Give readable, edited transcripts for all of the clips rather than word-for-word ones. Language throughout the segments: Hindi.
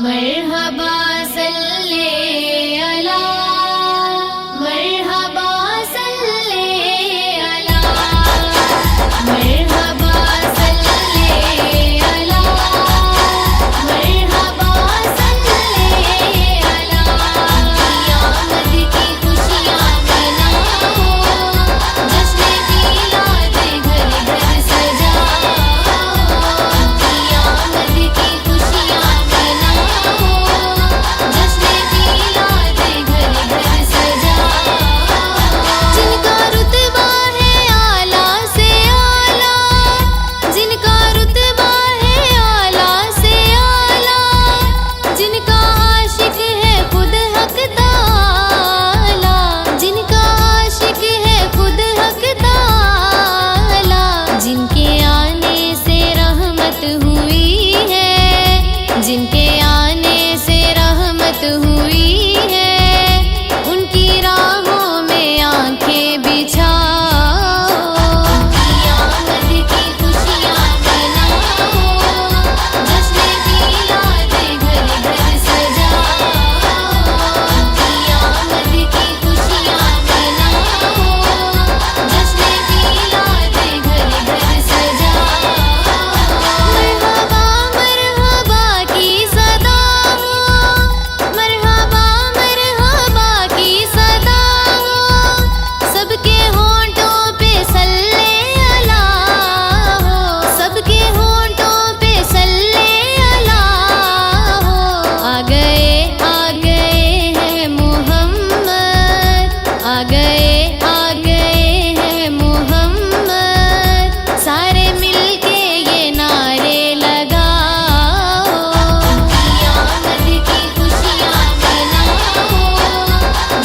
मरहबा सल्ले अला, मरहबा सल्ले अला, मरहबा सल्ले अला, मरहबा सल्ले अला। क़यामत की खुशियाँ मनाओ, जश्न मीलाद घर घर सजाओ। क़यामत की खुशियाँ मनाओ, जश्न मीलाद घर घर सजाओ। जिनका रुतबा है आला से आला, जिनका रुतबा है आला से आला, जिनका आशिक है खुद हक ताला, जिनका आशिक है खुद हक ताला, जिनके आने से रहमत हुई है, जिनके आने से रहमत हुई है, उनकी राहों में आंखें बिछाओ। क़यामत की खुशियाँ मनाओ, जश्न मीलाद घर घर सजाओ। क़यामत की खुशियाँ मनाओ, जश्न मीलाद घर घर सजाओ। मरहबा मरहबा की सदा हो, मरहबा मरहबा की सदा हो, सबके होंठों पे सल्ले अला हो, सबके होंठों पे सल्ले अला हो। आ गए हैं मोहम्मद, आ गए हैं मोहम्मद, सारे मिलके ये नारे लगाओ। क़यामत की खुशियाँ मनाओ,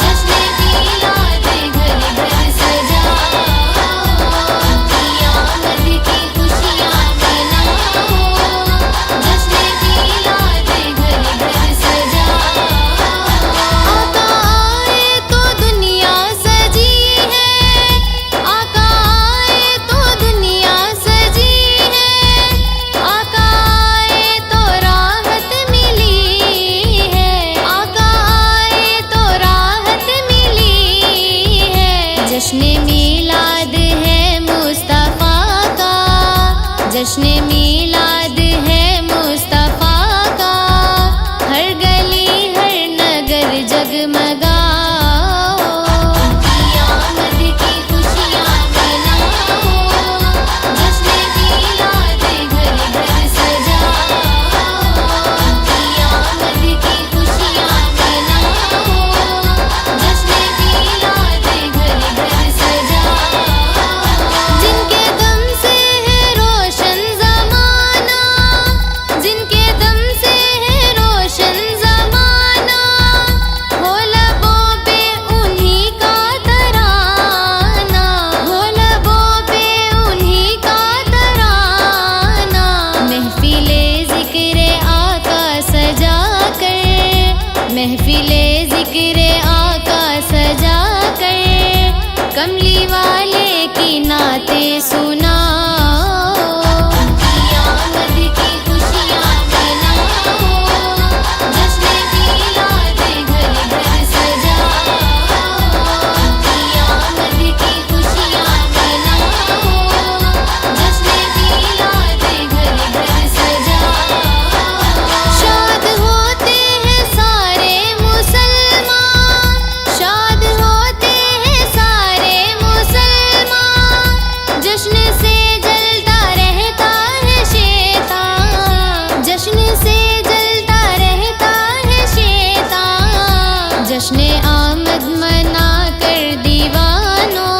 जश्न मीलाद घर घर सजाओ। क़यामत की खुशियाँ मनाओ, जश्न मीलाद घर घर सजाओ। आका आए तो दुनिया सजी है, आका आए तो दुनिया सजी है, आका आए तो राहत मिली है, आका आए तो राहत मिली है। जश्न मीलाद है मुस्तफ़ा का, जश्न मीलाद है मुस्तफ़ा का, हर गली हर नगर जगमगाओ। क़यामत की खुशियाँ मनाओ, जश्न मीलाद घर घर सजाओ। क़यामत की खुशियाँ मनाओ, जश्न मीलाद घर घर सजाओ। जिनके दम से है रोशन ज़माना, जिनके दम से है रोशन ज़माना, हो लबों पे उन्हीं का तराना, हो लबों पे उन्हीं का तराना। महफिले ज़िक्र आका सजा कर, महफिले ज़िक्र आका सजा कर, कमली वाले की नातें सुनाओ। क़यामत की खुशियाँ मनाओ, जश्न मीलाद घर घर सजाओ। क़यामत की खुशियाँ मनाओ, जश्न मीलाद घर घर सजाओ। शाद होते हैं सारे मुसलमान, शाद होते हैं सारे मुसलमान, जश्न से जलता रहता है शैतान, जश्न से जलता रहता है शैतान। जश्न आमद मना कर दीवानों,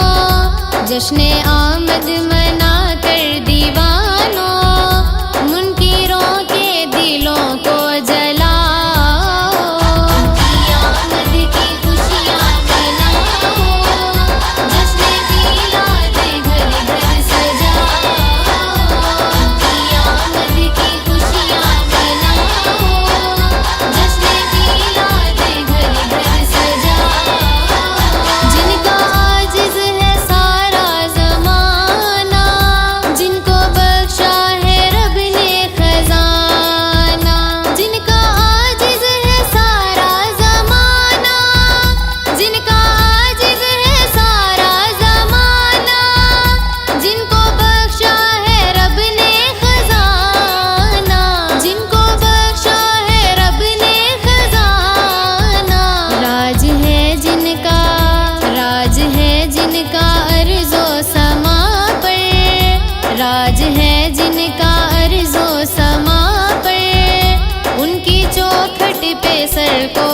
जश्न आमद मना कर दीवानों, मुनकिरों के दिलों को जलाओ। क़यामत की खुशियाँ मनाओ, जश्न मीलाद घर घर सजाओ। क़यामत की खुशियाँ मनाओ, जश्न मीलाद घर घर सजाओ। जिनका आजिज़ है सारा ज़माना, पे सर को